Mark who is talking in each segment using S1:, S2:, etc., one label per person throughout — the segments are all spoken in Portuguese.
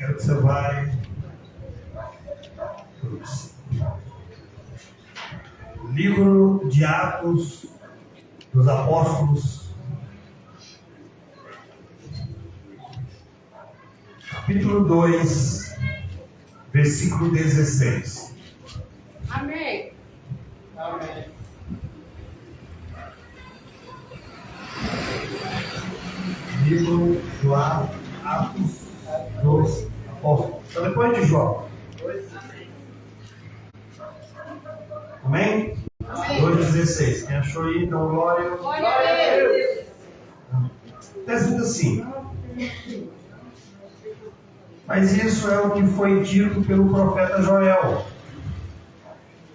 S1: Quero que você vai. Livro de Atos dos Apóstolos, capítulo 2, versículo 16.
S2: Amém.
S3: Amém.
S1: Livro do Atos dos Apóstolos. Então, depois de João. Amém? 2,16. Quem achou aí? Então, glória.
S2: Glória a Deus.
S1: Está escrito assim. Mas isso é o que foi dito pelo profeta Joel.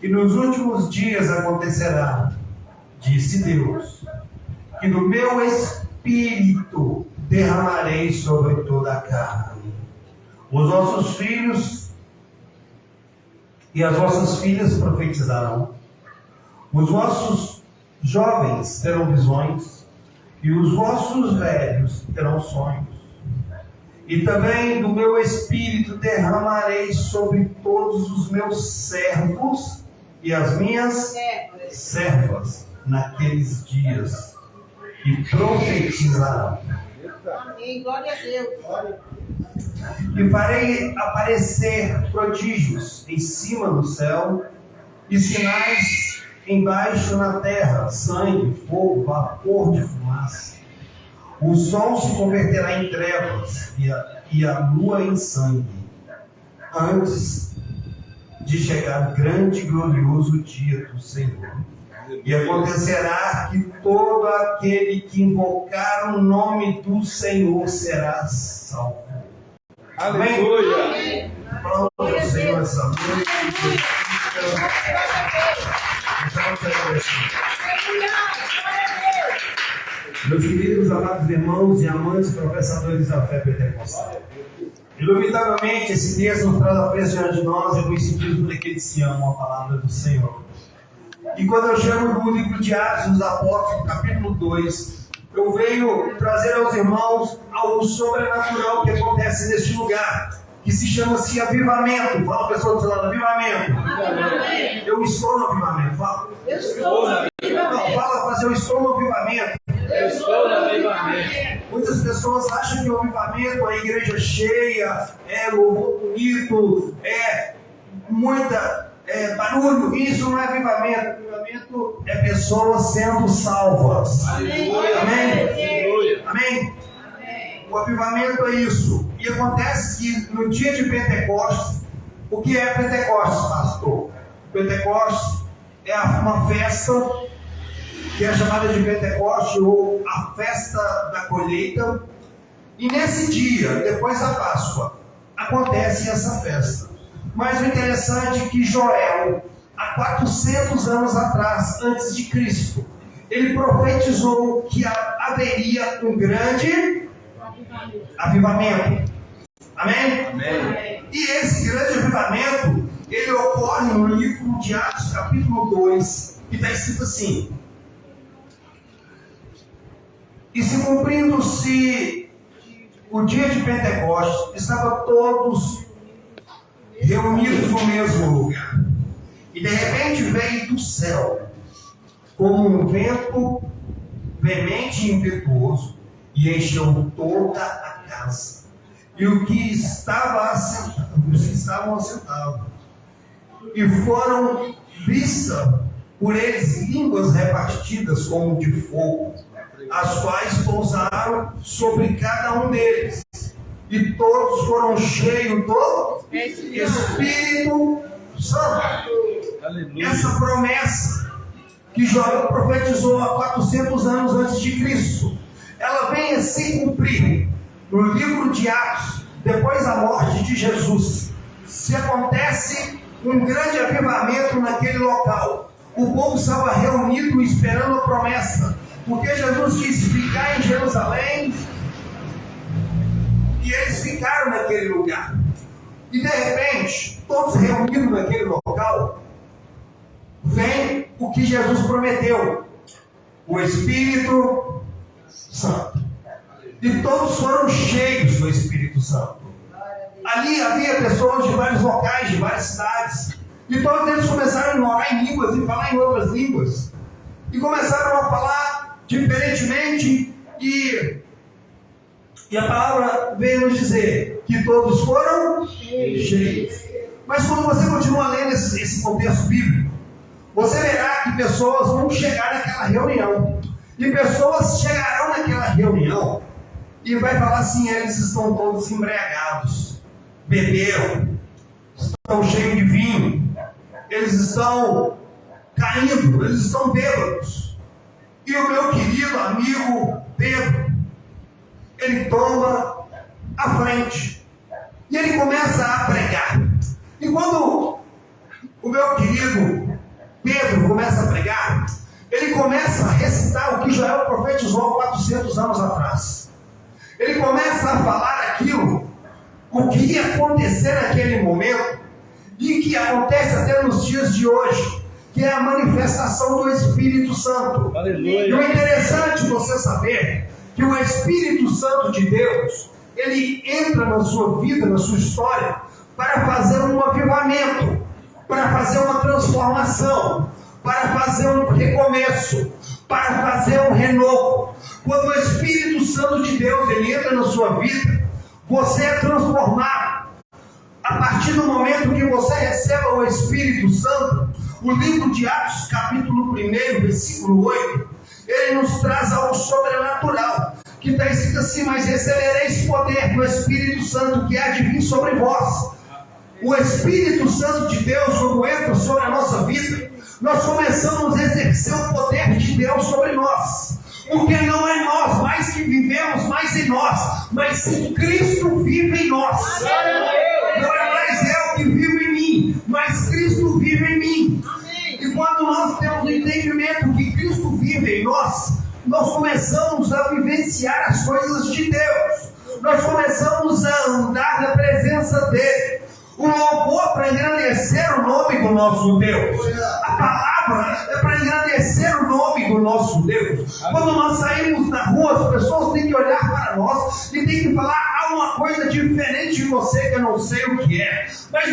S1: E nos últimos dias acontecerá, disse Deus, que do meu Espírito derramarei sobre toda a carne. Os vossos filhos e as vossas filhas profetizarão. Os vossos jovens terão visões, e os vossos velhos terão sonhos. E também do meu Espírito derramarei sobre todos os meus servos e as minhas servas naqueles dias, e profetizarão.
S2: Amém. Glória a Deus.
S1: E farei aparecer prodígios em cima no céu, e sinais embaixo na terra: sangue, fogo, vapor de fumaça. O sol se converterá em trevas e a lua em sangue, antes de chegar o grande e glorioso dia do Senhor. E acontecerá que todo aquele que invocar o nome do Senhor será salvo.
S3: Aleluia.
S1: Aplauda o Senhor essa noite. Meus queridos, amados irmãos e amantes professadores da fé pentecostal, iluminavelmente esse texto nos traz a presença de nós e nos sentidos daqueles que amam a palavra do Senhor. E quando eu chego no livro de Atos dos Apóstolos, capítulo 2, eu venho trazer aos irmãos algo sobrenatural que acontece neste lugar, que se chama-se avivamento. Fala, pessoal do seu lado, avivamento.
S2: Amém.
S1: Eu estou no avivamento. Fala.
S2: Eu estou no
S1: Não, fala, mas eu estou no avivamento.
S3: Eu estou no avivamento.
S1: Muitas pessoas acham que o avivamento é a igreja cheia, é louvor bonito, é muita barulho. Isso não é avivamento. Avivamento é pessoas sendo salvas.
S3: Aleluia.
S1: Amém?
S3: Aleluia.
S1: Amém? O avivamento é isso. E acontece que no dia de Pentecostes, o que é Pentecostes, pastor? Pentecostes é uma festa que é chamada de Pentecostes, ou a festa da colheita. E nesse dia, depois da Páscoa, acontece essa festa. Mas o interessante é que Joel, há 400 anos atrás, antes de Cristo, ele profetizou que haveria um grande avivamento. Amém?
S3: Amém.
S1: E esse grande avivamento, ele ocorre no livro de Atos, capítulo 2, que está escrito assim: e se cumprindo-se o dia de Pentecostes, estavam todos reunidos no mesmo lugar. E de repente veio do céu, como um vento veemente e impetuoso, e encheu toda a casa. E os que estavam assentados, e foram vistas por eles línguas repartidas como de fogo, as quais pousaram sobre cada um deles. E todos foram cheios do Espírito Santo.
S3: Aleluia.
S1: Essa promessa que Joel profetizou há 400 anos antes de Cristo, ela vem a se cumprir no livro de Atos, depois da morte de Jesus. Se acontece um grande avivamento naquele local, o povo estava reunido esperando a promessa, porque Jesus disse: ficar em Jerusalém, e eles ficaram naquele lugar. E de repente, todos reunidos naquele local, vem o que Jesus prometeu: o Espírito Santo. E todos foram cheios do Espírito Santo. Ali havia pessoas de vários locais, de várias cidades. E todos eles começaram a orar em línguas e falar em outras línguas. E começaram a falar diferentemente. E a palavra veio nos dizer que todos foram cheios. Mas quando você continua lendo esse contexto bíblico, você verá que pessoas vão chegar naquela reunião. E pessoas chegarão naquela reunião e vai falar assim: eles estão todos embriagados, beberam, estão cheios de vinho, eles estão caindo, eles estão bêbados. E o meu querido amigo Pedro, ele toma a frente e ele começa a pregar. E quando o meu querido Pedro começa a pregar, ele começa a recitar o que Joel profetizou 400 anos atrás. Ele começa a falar aquilo, o que ia acontecer naquele momento, e que acontece até nos dias de hoje, que é a manifestação do Espírito Santo.
S3: Aleluia.
S1: E o interessante você saber que o Espírito Santo de Deus, ele entra na sua vida, na sua história, para fazer um avivamento, para fazer uma transformação, para fazer um recomeço, para fazer um renovo. Quando o Espírito Santo de Deus ele entra na sua vida, você é transformado. A partir do momento que você recebe o Espírito Santo, o livro de Atos, capítulo 1, versículo 8, ele nos traz algo sobrenatural, que está escrito assim: mas recebereis poder do Espírito Santo que há de vir sobre vós. O Espírito Santo de Deus, quando entra sobre a nossa vida, nós começamos a exercer o poder de Deus sobre nós. Porque não é nós mais que vivemos mais em nós, mas sim Cristo vive em nós. Não é mais eu que vivo em mim, mas Cristo vive em mim. E quando nós temos o entendimento que Cristo vive em nós, nós começamos a vivenciar as coisas de Deus. Nós começamos a andar na presença dEle. O louvor para engrandecer o nome do nosso Deus. A palavra é para engrandecer o nome do nosso Deus. Quando nós saímos na rua, as pessoas têm que olhar para nós e têm que falar: há uma coisa diferente em você que eu não sei o que é. Mas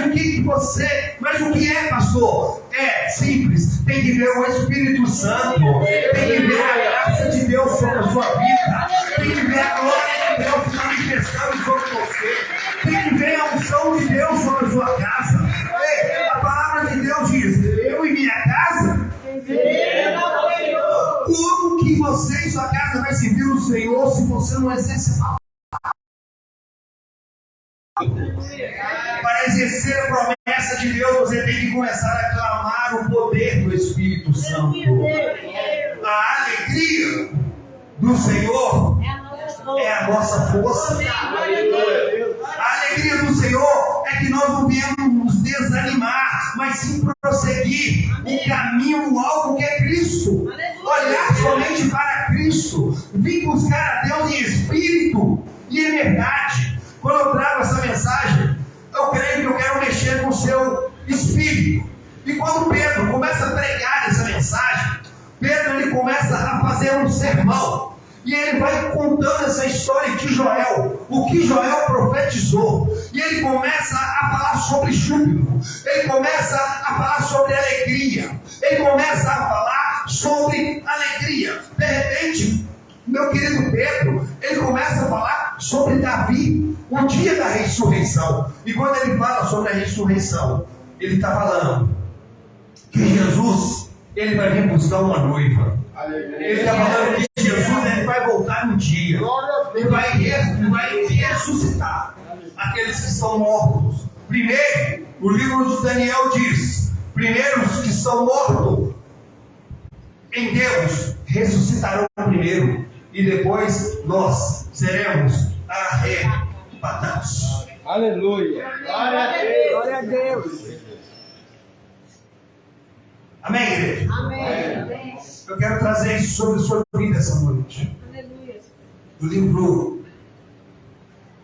S1: o que é, pastor? É simples. Tem que ver o Espírito Santo. Tem que ver a graça de Deus sobre a sua vida. Tem que ver a glória de Deus manifestando sobre você. Tem que ver a unção de Deus sobre a sua casa. A palavra de Deus diz: eu e minha casa. Como que você e sua casa vai servir o Senhor se você não exerce a palavra? Para exercer a promessa de Deus, você tem que começar a clamar o poder do Espírito Santo. A alegria do Senhor é a nossa força. A alegria do Senhor é que nós não viemos nos desanimar, mas sim prosseguir o caminho, o alvo que é Cristo. Olhar somente para Cristo. Vim buscar a Deus em espírito e em verdade. Quando eu trago essa mensagem, eu creio que eu quero mexer com o seu espírito. E quando Pedro começa a pregar essa mensagem, Pedro ele começa a fazer um sermão. E ele vai contando essa história de Joel, o que Joel profetizou. E ele começa a falar sobre júbilo, ele começa a falar sobre alegria, ele começa a falar sobre alegria. De repente, meu querido Pedro, ele começa a falar sobre Davi, o dia da ressurreição. E quando ele fala sobre a ressurreição, ele está falando que Jesus, ele vai vir buscar uma noiva. Ele está falando que Jesus ele vai voltar um dia. Ele vai ressuscitar aqueles que estão mortos. Primeiro, o livro de Daniel diz: primeiro os que estão mortos em Deus ressuscitarão primeiro, e depois nós seremos arrebatados.
S3: Aleluia.
S2: Glória a Deus.
S4: Glória a Deus.
S1: Amém, igreja?
S2: Amém.
S1: Eu quero trazer isso sobre a sua vida essa noite.
S2: Aleluia.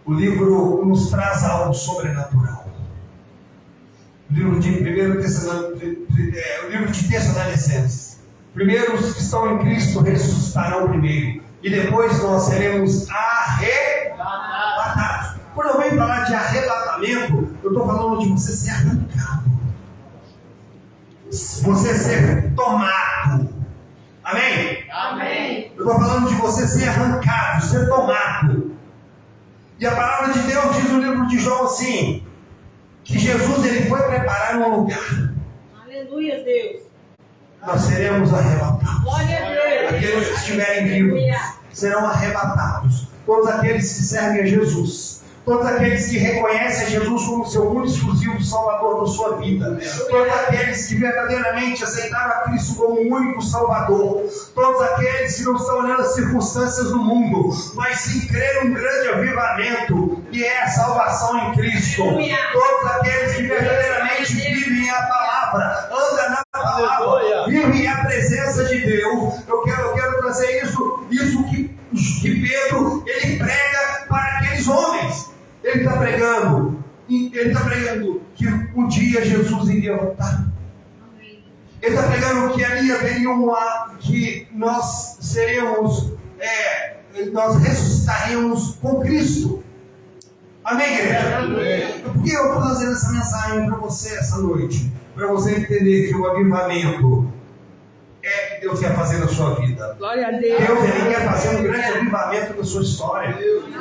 S1: O livro nos traz algo sobrenatural. O livro de Tessalonicenses. Primeiro os que estão em Cristo ressuscitarão primeiro, e depois nós seremos arrebatados. Quando eu venho falar de arrebatamento, avivamento, eu estou falando de você ser arrancado. Você ser tomado. Amém?
S2: Amém.
S1: Eu estou falando de você ser arrancado, ser tomado. E a palavra de Deus diz no livro de João assim, que Jesus ele foi preparar um lugar.
S2: Aleluia, Deus.
S1: Nós seremos arrebatados.
S2: Glória a Deus.
S1: Aqueles que estiverem vivos serão arrebatados. Todos aqueles que servem a Jesus. Todos aqueles que reconhecem a Jesus como seu único exclusivo Salvador da sua vida. Todos aqueles que verdadeiramente aceitaram a Cristo como o único Salvador. Todos aqueles que não estão olhando as circunstâncias do mundo, mas sim creram um grande avivamento, que é a salvação em Cristo. Todos aqueles que verdadeiramente vivem a palavra, andam na palavra, vivem a presença de Deus. Eu quero trazer isso que Pedro ele prega para aqueles homens. Ele está pregando que um dia Jesus iria voltar. Ele está pregando que ali haveria que nós seremos, nós ressuscitaríamos com Cristo. Amém, igreja? Amém. Por que eu estou trazendo essa mensagem para você essa noite? Para você entender que o avivamento é que Deus quer fazer na sua vida.
S2: Glória a Deus.
S1: Deus ele quer fazer um grande avivamento na sua história.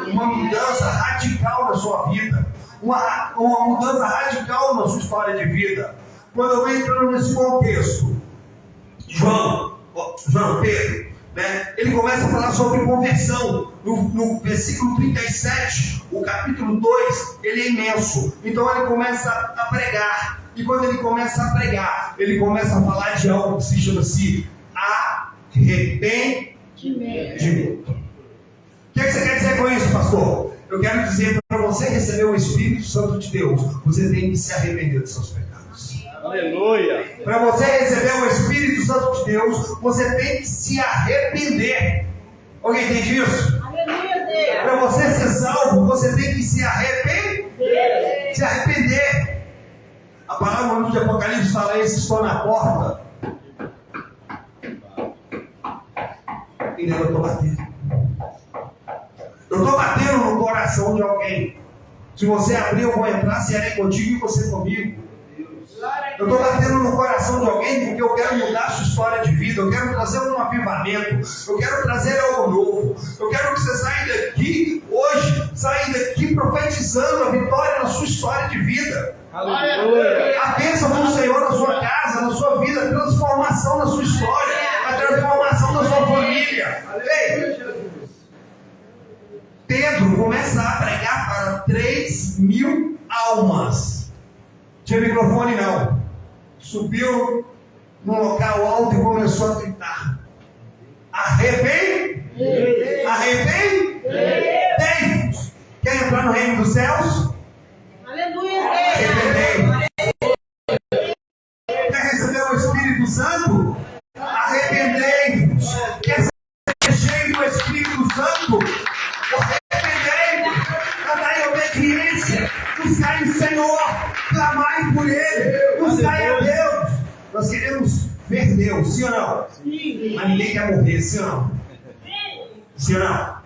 S1: Uma mudança radical na sua vida. Uma mudança radical na sua história de vida. Quando eu venho entrando nesse contexto, João Pedro, né, ele começa a falar sobre conversão. No versículo 37, o capítulo 2, ele é imenso. Então ele começa a pregar. E quando ele começa a pregar, ele começa a falar de algo que se chama assim, arrependimento. O que você quer dizer com isso, pastor? Eu quero dizer que para você receber o Espírito Santo de Deus, você tem que se arrepender dos seus pecados.
S3: Aleluia.
S1: Para você receber o Espírito Santo de Deus, você tem que se arrepender. Alguém entende isso?
S2: Aleluia, Deus.
S1: Para você ser salvo, você tem que se arrepender. Se arrepender. A palavra no livro de Apocalipse fala isso, estou na porta. E eu estou batendo. Eu estou batendo no coração de alguém. Se você abrir, eu vou entrar, serei contigo e você comigo. Eu estou batendo no coração de alguém porque eu quero mudar a sua história de vida. Eu quero trazer um avivamento. Eu quero trazer algo novo. Eu quero que você saia daqui hoje, profetizando a vitória na sua história de vida.
S3: Aleluia.
S1: A bênção do Senhor na sua casa, na sua vida, a transformação na sua história, a transformação da sua família. Ei, Pedro começa a pregar para 3.000 almas. Tinha microfone não. Subiu num local alto e começou a gritar. Arrependei-vos. Quer entrar no reino dos céus?
S2: Aleluia, Deus.
S1: Arrependei-vos. Quer receber o Espírito Santo? Arrependei-vos. Quer ser cheio do Espírito Santo? Arrependei-vos. Andai em obediência. Buscai o Senhor. Clamai por Ele. Buscai a Deus. Nós queremos ver Deus, sim ou não?
S2: Sim.
S1: Mas ninguém quer morrer, sim ou não? Sim ou não?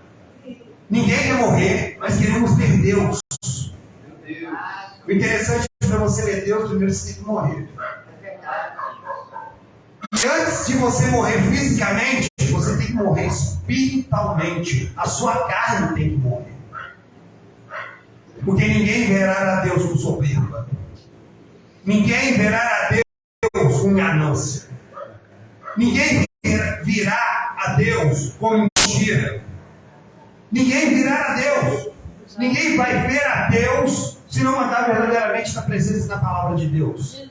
S1: Ninguém quer morrer, mas queremos ver Deus. O interessante é que para você ver Deus, primeiro você tem que morrer. E antes de você morrer fisicamente, você tem que morrer espiritualmente. A sua carne tem que morrer. Porque ninguém verá a Deus com soberba. Ninguém verá a Deus com ganância. Ninguém virá a Deus com mentira. Ninguém virá a Deus. Ninguém vai ver a Deus se não andar verdadeiramente na presença da palavra de Deus.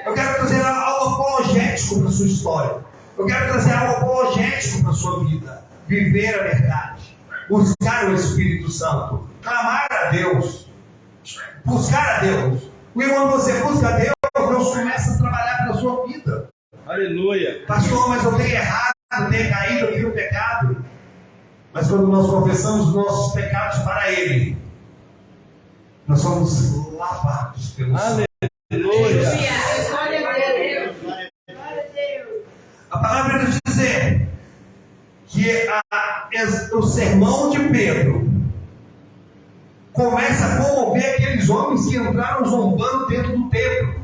S1: Eu quero trazer algo apologético para a sua história. Eu quero trazer algo apologético para a sua vida. Viver a verdade. Buscar o Espírito Santo. Clamar a Deus. Buscar a Deus. Porque quando você busca a Deus, Deus começa a trabalhar na sua vida.
S3: Aleluia.
S1: Pastor, mas eu tenho errado, eu tenho caído, eu tenho pecado. Mas quando nós confessamos os nossos pecados para Ele, nós somos lavados pelo Senhor.
S3: Aleluia.
S2: Glória a Deus. Glória a Deus.
S1: A palavra vai dizer que o sermão de Pedro começa a comover aqueles homens que entraram zombando dentro do templo.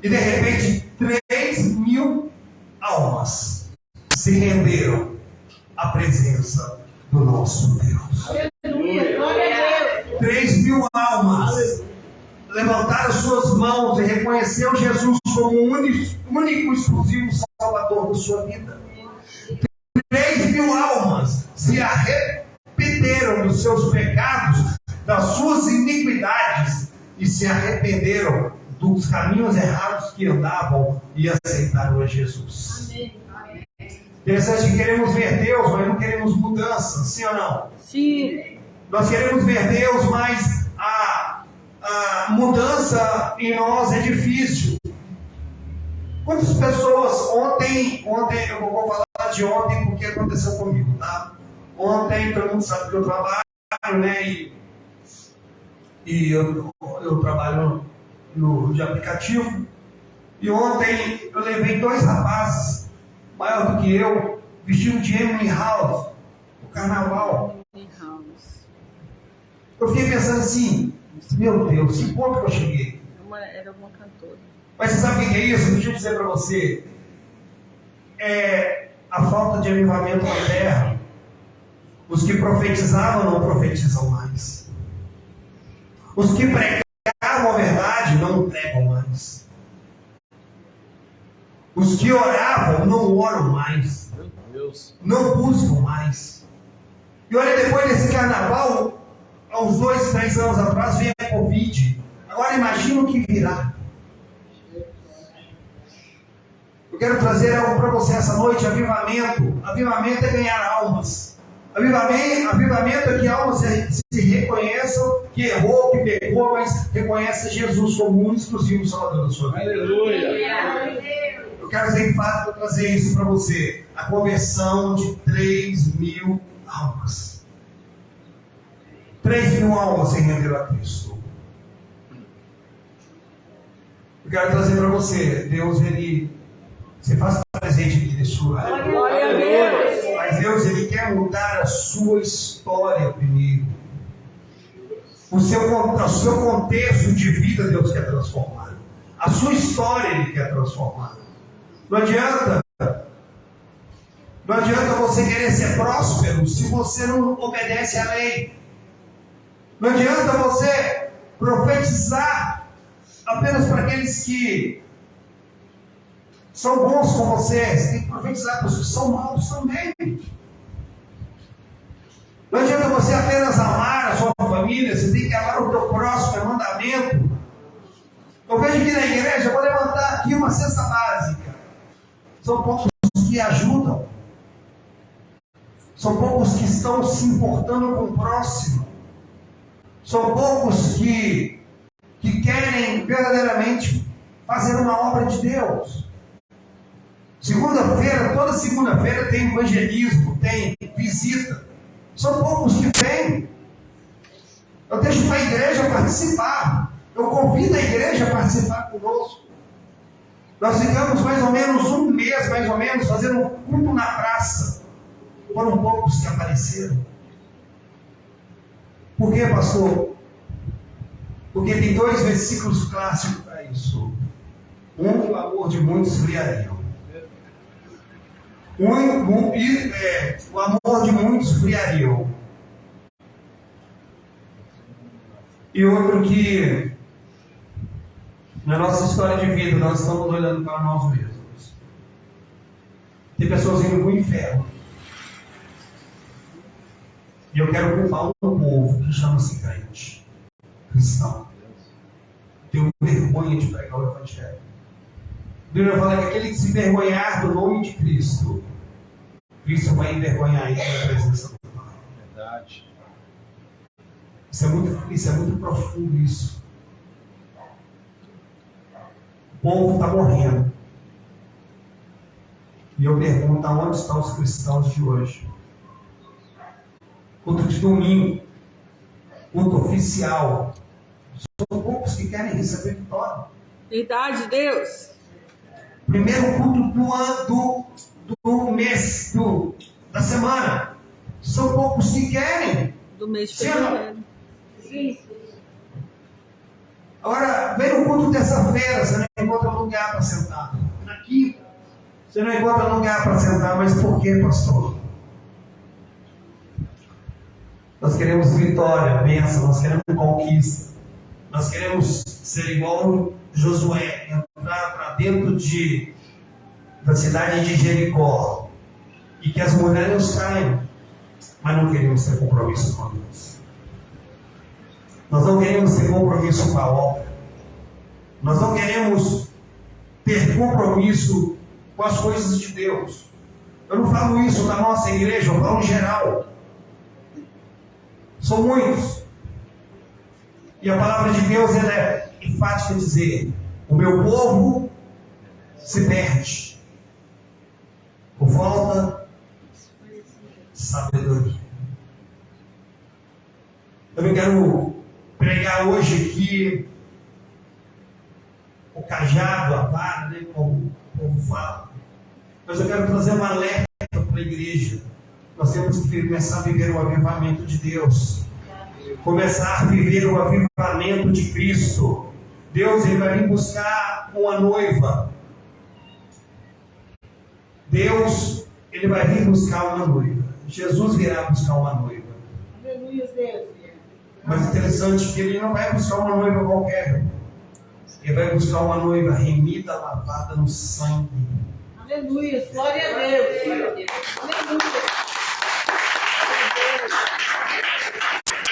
S1: E de repente, 3.000 almas se renderam à presença do nosso Deus.
S2: Aleluia. Glória a Deus.
S1: 3.000 almas levantaram suas mãos e reconheceram Jesus como o único exclusivo Salvador da sua vida. 3.000 almas se arrependeram dos seus pecados, das suas iniquidades e se arrependeram dos caminhos errados que andavam e aceitaram a Jesus. Interessante que queremos ver Deus, mas não queremos mudança, sim ou não?
S2: Sim.
S1: Nós queremos ver Deus, mas a mudança em nós é difícil. Quantas pessoas, ontem eu vou falar de ontem porque aconteceu comigo, tá? Ontem, todo mundo sabe que eu trabalho, né? E eu trabalho de aplicativo. E ontem eu levei 2 rapazes, maior do que eu, vestido de Emily House, no carnaval. Eu fiquei pensando assim, meu Deus, que ponto que eu cheguei?
S2: Era uma cantora.
S1: Mas você sabe o que é isso? Deixa eu dizer para você. É a falta de avivamento na terra. Os que profetizavam não profetizam mais. Os que pregavam a verdade não pregam mais. Os que oravam não oram mais.
S3: Meu Deus.
S1: Não buscam mais. E olha, depois desse carnaval, há uns 2, 3 anos atrás, veio a Covid. Agora imagina o que virá. Eu quero trazer algo para você essa noite, avivamento. Avivamento é ganhar almas. Avivamento é que almas se reconheçam que errou, que pecou, mas reconhece Jesus como o único exclusivo Salvador da sua vida.
S3: Aleluia.
S1: Eu quero ser enfático para trazer isso para você. A conversão de 3.000 almas. 3.000 almas se renderam a Cristo. Eu quero trazer para você, Deus, você faz presente aqui nesse lugar.
S2: Glória a Deus.
S1: Mas Deus, Ele quer mudar a sua história primeiro. O seu contexto de vida, Deus quer transformar. A sua história Ele quer transformar. Não adianta você querer ser próspero se você não obedece à lei. Não adianta você profetizar apenas para aqueles que são bons com você. Você tem que profetizar para os que são maus também. Não adianta você apenas amar a sua família, você tem que amar o teu próximo, é mandamento. Eu vejo aqui na igreja, eu vou levantar aqui uma cesta básica. São poucos que ajudam. São poucos que estão se importando com o próximo. São poucos que querem verdadeiramente fazer uma obra de Deus. Toda segunda-feira tem evangelismo, tem visita. São poucos que vêm. Eu deixo para a igreja participar. Eu convido a igreja a participar conosco. Nós ficamos mais ou menos um mês, fazendo um culto na praça. Foram poucos que apareceram. Por quê, pastor? Porque tem 2 versículos clássicos para isso. O amor de muitos esfriaria. O amor de muitos esfriaria. E outro que, na nossa história de vida, nós estamos olhando para nós mesmos. Tem pessoas indo para o inferno. E eu quero culpar um povo que chama-se crente, cristão. Tenho vergonha de pregar o Evangelho. A Bíblia fala que aquele que se envergonhar do nome de Cristo, Cristo vai envergonhar ele na presença do Pai.
S3: Verdade.
S1: Isso é muito profundo isso. O povo está morrendo. E eu pergunto, aonde estão os cristãos de hoje? Culto de domingo, culto oficial. São poucos que querem receber vitória.
S2: Verdade, Deus.
S1: Primeiro culto do mês, da semana. São poucos que querem.
S4: Do mês de
S1: Sim ou não?
S4: fevereiro.
S2: Sim.
S1: Agora, vem no culto terça-feira, você não encontra lugar para sentar. Na quinta, você não encontra lugar para sentar. Mas por quê, pastor? Nós queremos vitória, bênção, nós queremos conquista. Nós queremos ser igual Josué, entrar para dentro da cidade de Jericó e que as muralhas caiam, mas não queremos ter compromisso com Deus. Nós não queremos ter compromisso com a obra. Nós não queremos ter compromisso com as coisas de Deus. Eu não falo isso na nossa igreja, eu falo em geral. São muitos. E a palavra de Deus ela é enfática em dizer: o meu povo se perde por falta de sabedoria. Eu não quero pregar hoje aqui o cajado, a vara, né, como o povo fala. Mas eu quero trazer uma alerta para a igreja. Nós temos que começar a viver o avivamento de Deus. Começar a viver o avivamento de Cristo. Deus ele vai vir buscar uma noiva. Deus ele vai vir buscar uma noiva. Jesus virá buscar uma noiva.
S2: Aleluia, Deus.
S1: Mas interessante que ele não vai buscar uma noiva qualquer. Ele vai buscar uma noiva remida, lavada no sangue.
S2: Aleluia, glória a Deus. Aleluia.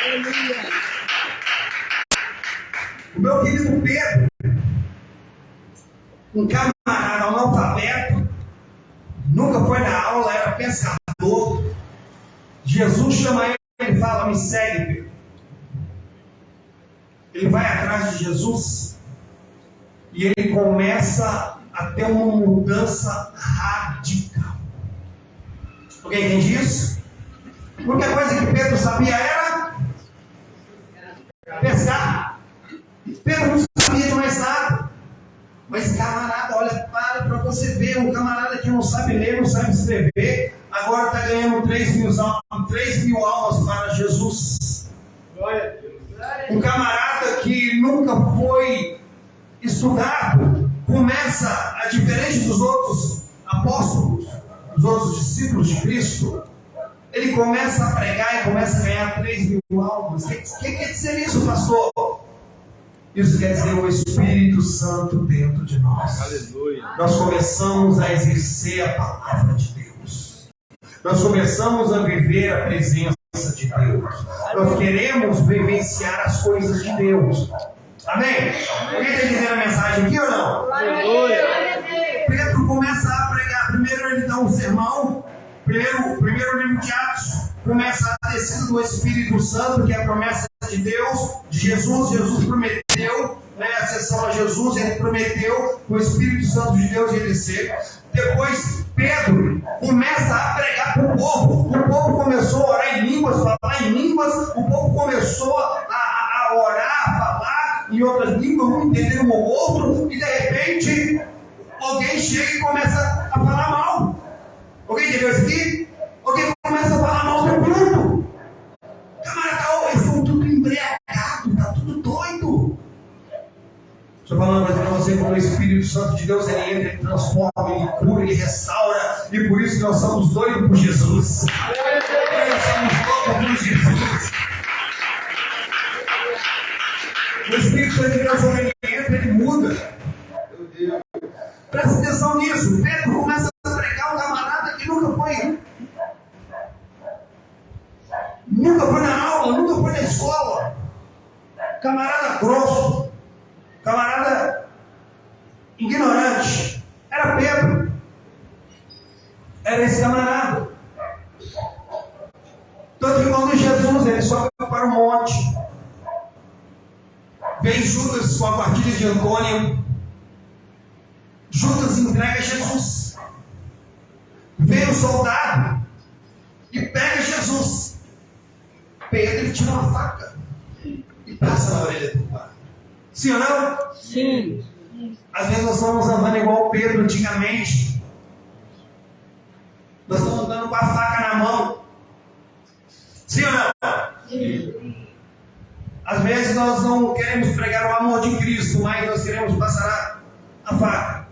S2: Aleluia.
S1: O meu querido Pedro, um camarada analfabeto, nunca foi na aula, era pescador. Jesus chama ele e fala: me segue, Pedro. Ele vai atrás de Jesus e ele começa a ter uma mudança radical. Alguém entende isso? A única coisa que Pedro sabia era pescar. Pedro não sabia de mais nada. Mas camarada, olha, para você ver, um camarada que não sabe ler, não sabe escrever, agora está ganhando 3 mil almas para Jesus.
S3: Glória a Deus.
S1: Um camarada que nunca foi estudado, começa, a diferente dos outros apóstolos, dos outros discípulos de Cristo, ele começa a pregar e começa a ganhar 3 mil almas. O que quer dizer isso, pastor? Isso quer dizer o Espírito Santo dentro de nós.
S3: Aleluia.
S1: Nós começamos a exercer a palavra de Deus. Nós começamos a viver a presença de Deus. Nós queremos vivenciar as coisas de Deus. Amém? Alguém está entendendo a mensagem aqui ou não?
S3: Aleluia.
S1: Pedro começa a pregar. Primeiro ele dá um sermão. Primeiro livro de Atos começa a descida do Espírito Santo, que é a promessa de Deus, de Jesus. Jesus prometeu, a sessão a Jesus, ele prometeu o Espírito Santo de Deus ia descer. Depois Pedro começa a pregar para o povo. O povo começou a orar em línguas, falar em línguas. O povo começou a orar, a falar em outras línguas, um entender um ou outro, e de repente alguém chega e começa a falar mal. Alguém entendeu isso aqui? Alguém começa a falar mal do grupo. Camarada, eles estão tudo embriagados, está tudo doido. Deixa eu falar uma coisa para você: como o Espírito Santo de Deus, ele entra, ele transforma, ele cura, ele restaura, e por isso que nós somos doidos por Jesus. Nós somos loucos por Jesus. O Espírito Santo de Deus, quando ele entra, ele muda. Presta atenção nisso. Pedro começa a pregar um camarada que nunca foi na aula, nunca foi na escola. Camarada grosso, camarada ignorante. Era Pedro. Era esse camarada. Tanto que quando Jesus ele sobe para o monte, vem Judas com a partilha de Antônio. Judas entrega Jesus. Vem o soldado e pega Jesus. Pedro tira uma faca e passa na orelha do pai. Sim ou não?
S4: Sim.
S1: Às vezes nós estamos andando igual Pedro antigamente. Nós estamos andando com a faca na mão. Sim ou não? Às vezes nós não queremos pregar o amor de Cristo, mas nós queremos passar a faca.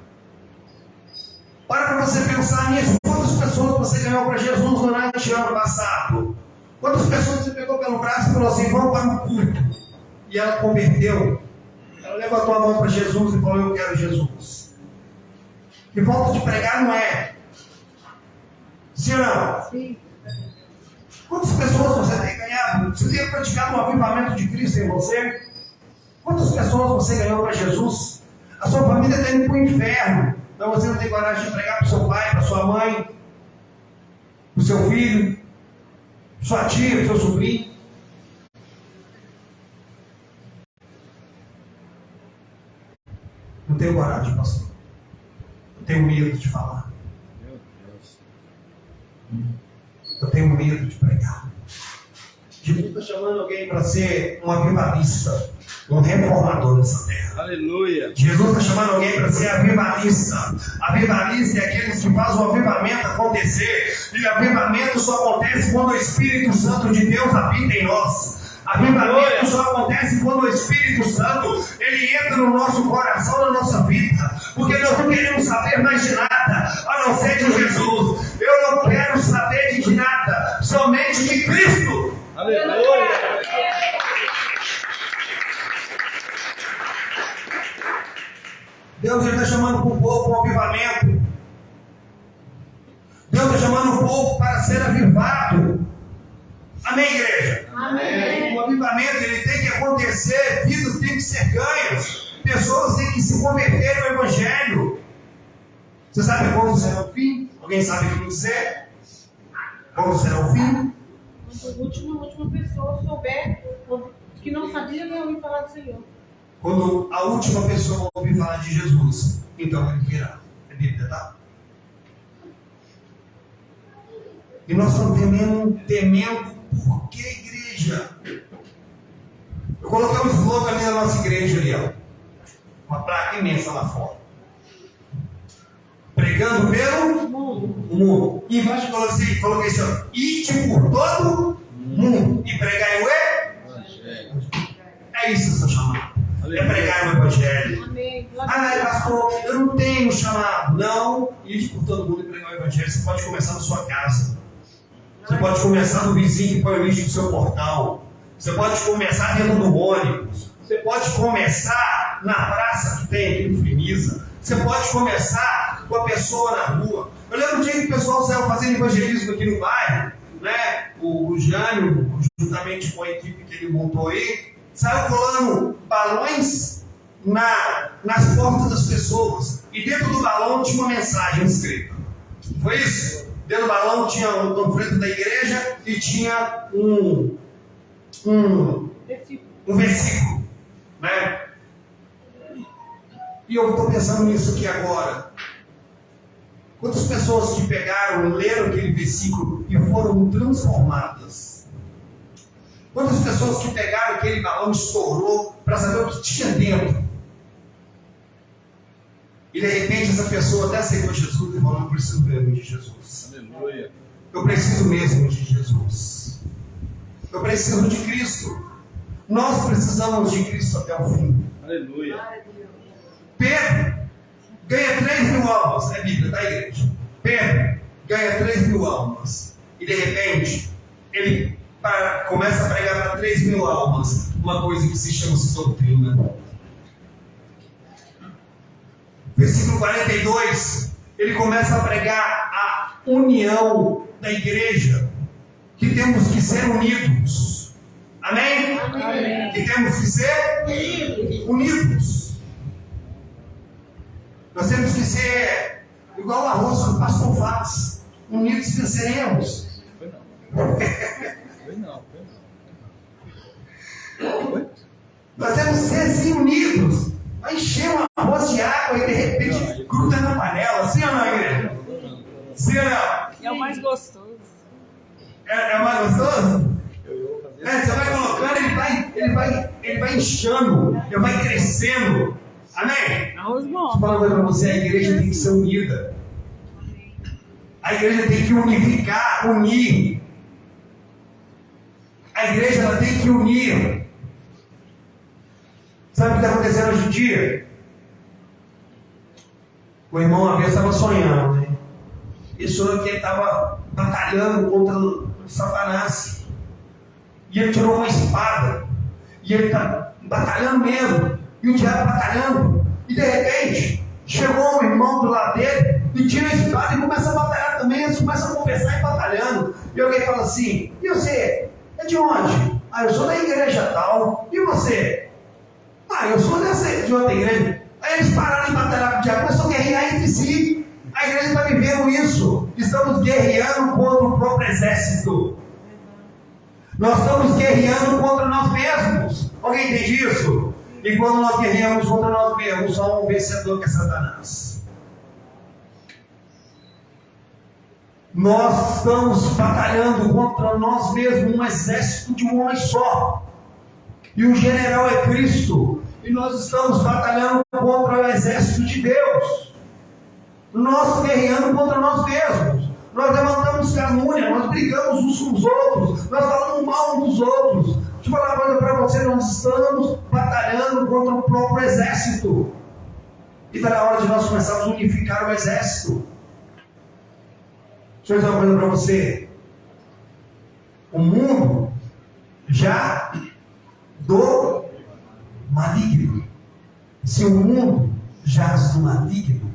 S1: Para você pensar nisso, quantas pessoas você ganhou para Jesus durante o ano passado? Quantas pessoas você pegou pelo braço e falou assim, vamos para o culto? E ela converteu. Ela levantou a mão para Jesus e falou, eu quero Jesus. Que falta de pregar não é. Sim ou não?
S2: Sim.
S1: Quantas pessoas você tem ganhado? Você tem praticado um avivamento de Cristo em você? Quantas pessoas você ganhou para Jesus? A sua família está indo para o inferno. Então você não tem coragem de pregar para o seu pai, para sua mãe, para o seu filho, para sua tia, para o seu sobrinho. Não tenho coragem, pastor. Eu tenho medo de falar.
S3: Meu Deus.
S1: Eu tenho medo de pregar. Jesus está chamando alguém para ser um avivalista, um reformador dessa terra.
S3: Aleluia.
S1: Jesus está chamando alguém para ser avivalista. Avivalista é aquele que faz o avivamento acontecer. E avivamento só acontece quando o Espírito Santo de Deus habita em nós. Avivamento só acontece quando o Espírito Santo ele entra no nosso coração, na nossa vida. Porque nós não queremos saber mais de nada, a não ser de Jesus. Eu não quero saber de nada, somente de Cristo.
S3: Aleluia.
S1: Deus está chamando para o povo um avivamento. Deus está chamando o povo para ser avivado. Amém, igreja?
S2: Amém.
S1: O avivamento ele tem que acontecer, vidas têm que ser ganhas, pessoas têm que se converter ao Evangelho. Você sabe quando será o fim? Alguém sabe o que dizer? Quando será o fim?
S2: Quando a última pessoa souber que não sabia, vai ouvir falar do Senhor.
S1: Quando a última pessoa ouvir falar de Jesus, então ele virá. É Bíblia, tá? E nós estamos temendo por que igreja? Eu coloquei um slogan ali na nossa igreja ali, ó. Uma placa imensa lá fora. Pregando pelo mundo. E embaixo coloquei assim, ó. Ide por todo mundo. E pregai o
S3: Evangelho.
S1: É isso essa chamada. É pregar o Evangelho.
S2: Amém.
S1: Ah, pastor, eu não tenho chamado. Não, ide por todo mundo e pregar o Evangelho. Você pode começar na sua casa. Você pode começar no vizinho que põe o lixo no seu portal. Você pode começar dentro do ônibus. Você pode começar na praça que tem aqui no Firmeza. Você pode começar com a pessoa na rua. Eu lembro um dia que o pessoal saiu fazendo evangelismo aqui no bairro, né? O Jânio, juntamente com a equipe que ele montou aí, saiu colando balões nas portas das pessoas. E dentro do balão tinha uma mensagem escrita. Foi isso? Dentro do balão tinha um panfleto da igreja e tinha um versículo, né? E eu estou pensando nisso aqui agora. Quantas pessoas que pegaram, leram aquele versículo e foram transformadas? Quantas pessoas que pegaram aquele balão e estourou para saber o que tinha dentro? E de repente essa pessoa até aceitou Jesus e falou, eu preciso mesmo de Jesus.
S3: Aleluia.
S1: Eu preciso mesmo de Jesus. Eu preciso de Cristo. Nós precisamos de Cristo até o fim.
S3: Aleluia.
S1: Pedro ganha 3.000 almas. É Bíblia, tá, igreja? Pedro ganha 3.000 almas. E de repente, ele começa a pregar para 3.000 almas uma coisa que se chama doutrina. Versículo 42, ele começa a pregar a união da igreja, que temos que ser unidos. Amém?
S2: Amém.
S1: Que temos que ser unidos. Nós temos que ser igual o arroz que o pastor faz. Unidos venceremos.
S3: Foi não. Foi não. Foi?
S1: Nós temos que ser assim unidos. Vai encher um arroz de água e de repente gruda na panela. Sim ou não, igreja? Sim ou não?
S4: É o mais gostoso.
S1: É mais gostoso?
S3: Eu vou fazer
S1: Você vai colocando, ele vai inchando, ele vai crescendo. Amém?
S4: Arroz
S1: Estou
S4: bom.
S1: falando para você, a igreja tem que ser unida. A igreja tem que unificar, unir. A igreja ela tem que unir. Sabe o que está acontecendo hoje em dia? O irmão uma vez estava sonhando, né? E sonhou que ele estava batalhando contra o Satanás. E ele tirou uma espada. E ele está batalhando mesmo. E o diabo batalhando. E de repente, chegou um irmão do lado dele e tira a espada e começa a batalhar também. Eles começam a conversar e batalhando. E alguém fala assim: e você? É de onde? Ah, eu sou da igreja tal. E você? Ah, eu sou de outra igreja. Aí eles pararam de batalhar com o diabo, começaram a guerrear entre si. A igreja está vivendo isso. Estamos guerreando contra o próprio exército. Nós estamos guerreando contra nós mesmos. Alguém entende isso? E quando nós guerreamos contra nós mesmos, só um vencedor que é Satanás. Nós estamos batalhando contra nós mesmos, um exército de um homem só. E o general é Cristo. E nós estamos batalhando contra o exército de Deus. Nós guerreando contra nós mesmos. Nós levantamos calúnia, nós brigamos uns com os outros, nós falamos mal uns dos outros. Deixa eu falar uma coisa para você: nós estamos batalhando contra o próprio exército. E está na hora de nós começarmos a unificar o exército. Deixa eu dizer uma coisa para você. O mundo já do maligno. Se o mundo jaz do maligno,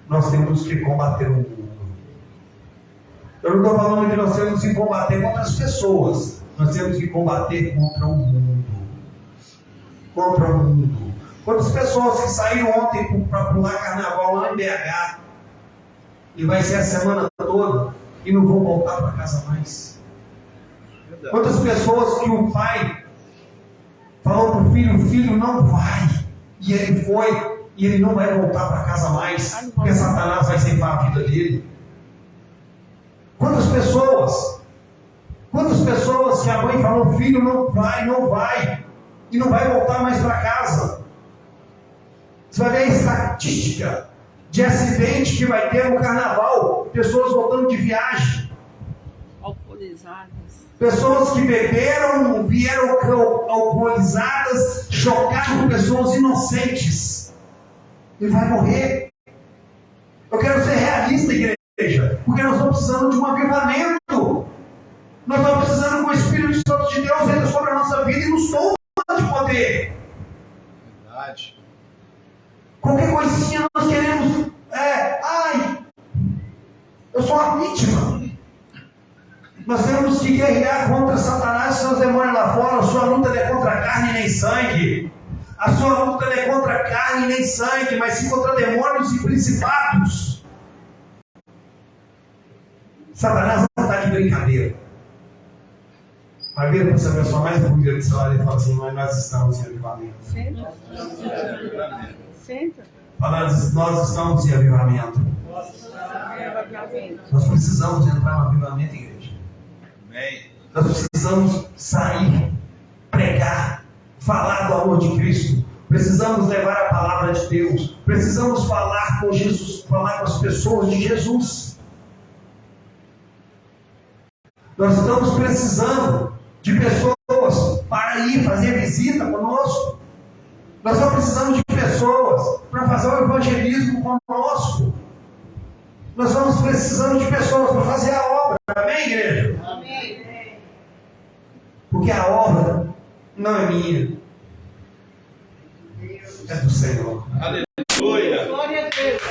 S1: nós temos que combater o mundo. Eu não estou falando que nós temos que combater contra as pessoas. Nós temos que combater contra o mundo. Contra o mundo. Quantas pessoas que saíram ontem para pular carnaval lá em BH e vai ser a semana toda e não vão voltar para casa mais? Quantas pessoas que o pai falou para o filho não vai, e ele foi, e ele não vai voltar para casa mais, porque Satanás vai ceifar a vida dele? Quantas pessoas que a mãe falou: filho, não vai, e não vai voltar mais para casa? Você vai ver a estatística de acidente que vai ter no carnaval, pessoas voltando de viagem,
S4: alcoolizadas,
S1: pessoas que beberam, vieram alcoolizadas, chocaram pessoas inocentes, e vai morrer. Eu quero ser realista, igreja, porque nós estamos precisando de um avivamento. Nós estamos precisando que o Espírito Santo de Deus venha sobre a nossa vida e nos tome de poder.
S3: Verdade.
S1: Qualquer coisinha nós queremos, eu sou uma vítima. Nós temos que guerrear contra Satanás e seus demônios lá fora. A sua luta não é contra carne nem sangue. A sua luta não é contra carne nem sangue, mas sim contra demônios e principados. Satanás não está de brincadeira. Vai ver essa pessoa mais bonita de celular e fala assim: mas nós estamos em avivamento.
S4: Senta. Senta.
S1: Nós estamos em avivamento. Nós precisamos entrar no avivamento, igreja.
S3: Amém.
S1: Nós precisamos sair, pregar, falar do amor de Cristo. Precisamos levar a palavra de Deus. Precisamos falar com Jesus, falar com as pessoas de Jesus. Nós estamos precisando de pessoas para ir fazer visita conosco. Nós estamos precisando de pessoas para fazer o evangelismo conosco. Nós estamos precisando de pessoas para fazer a obra. Amém, igreja?
S2: Amém.
S1: Porque a obra não é minha, é do Senhor.
S3: Aleluia.
S2: Glória a Deus.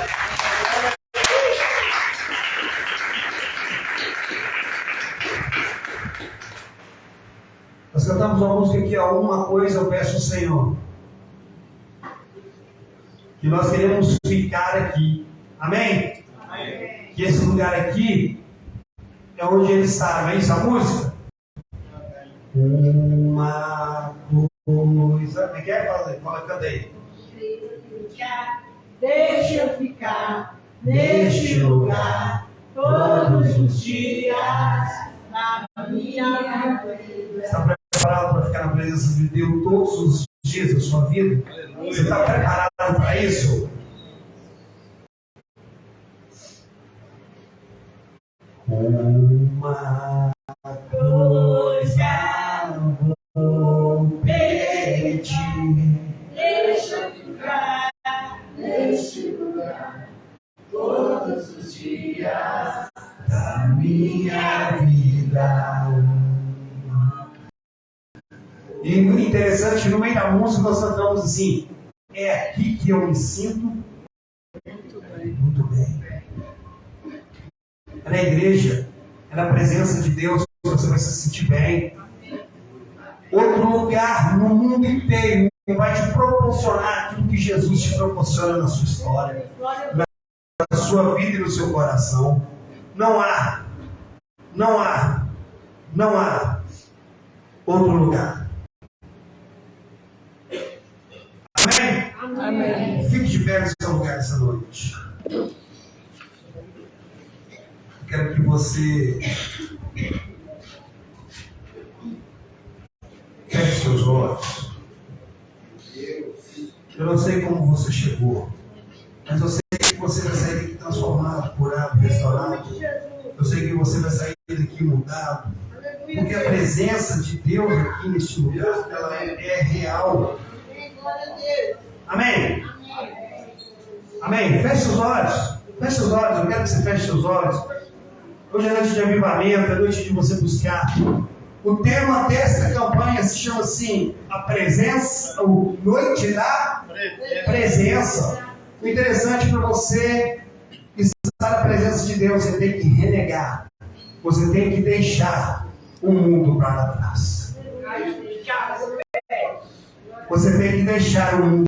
S1: Nós cantamos uma música aqui: alguma coisa eu peço ao Senhor. Que nós queremos ficar aqui. Amém?
S2: Amém.
S1: Que esse lugar aqui é onde Ele está. Amém? Essa música? Uma coisa. Como é que é? Fala, canta aí.
S2: Deixa eu ficar neste lugar todos os dias na minha vida.
S1: Está preparado para ficar na presença de Deus todos os dias da sua vida?
S3: Aleluia.
S1: Você está preparado para isso? Uma coisa vou pedir, E interessante, no meio da música nós cantamos assim: é aqui que eu me sinto muito bem. É na igreja, é na presença de Deus que você vai se sentir bem. Outro lugar no mundo inteiro vai te proporcionar aquilo que Jesus te proporciona na sua história, na sua vida e no seu coração. Não há outro lugar. Amém?
S4: Amém.
S1: Fique de pé no seu lugar essa noite. Eu quero que você feche seus olhos. Eu não sei como você chegou, mas eu sei que você vai sair daqui transformado, curado, restaurado. Eu sei que você vai sair daqui mudado, porque a presença de Deus aqui neste lugar, ela é real. Amém? Amém? Feche seus olhos. Feche seus olhos. Eu quero que você feche seus olhos. Hoje é noite de avivamento, é noite de você buscar. O tema desta campanha se chama assim: a presença, o noite da presença. O interessante para você estar na presença de Deus, você tem que renegar. Você tem que deixar o mundo para trás. Você tem que deixar o mundo